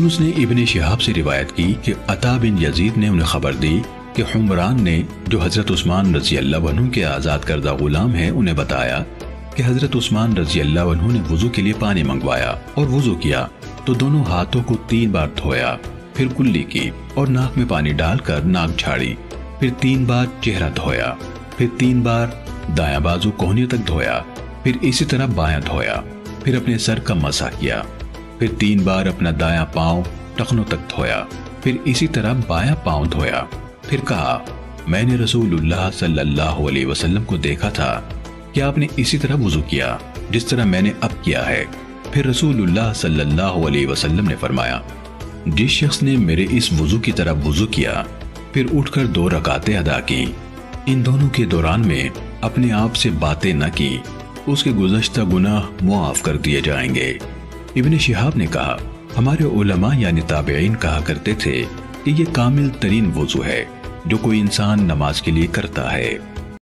یونس نے ابن شہاب سے روایت کی کہ عطا بن یزید نے انہیں خبر دی کہ حمران نے جو حضرت عثمان رضی اللہ عنہ کے آزاد کردہ غلام ہیں انہیں بتایا کہ حضرت عثمان رضی اللہ عنہ نے وضو کے لیے پانی منگوایا اور وضو کیا تو دونوں ہاتھوں کو 3 بار دھویا، پھر کلی کی اور ناک میں پانی ڈال کر ناک جھاڑی، پھر 3 بار چہرہ دھویا، پھر 3 بار دایاں بازو کوہنی تک دھویا، پھر اسی طرح بایاں دھویا، پھر اپنے سر کا مسح کیا، پھر 3 بار اپنا دایاں پاؤں ٹخنوں تک دھویا، پھر اسی طرح بایاں پاؤں دھویا، پھر کہا میں نے رسول اللہ صلی اللہ علیہ وسلم کو دیکھا تھا کہ آپ نے اسی طرح وضو کیا جس طرح میں نے اب کیا ہے۔ پھر رسول اللہ صلی اللہ علیہ وسلم نے فرمایا جس شخص نے میرے اس وضو کی طرح وضو کیا پھر اٹھ کر 2 رکعتیں ادا کی، ان دونوں کے دوران میں اپنے آپ سے باتیں نہ کی، اس کے گزشتہ گناہ معاف کر دیے جائیں گے۔ ابن شہاب نے کہا ہمارے علماء یعنی تابعین کہا کرتے تھے کہ یہ کامل ترین وضو ہے جو کوئی انسان نماز کے لیے کرتا ہے۔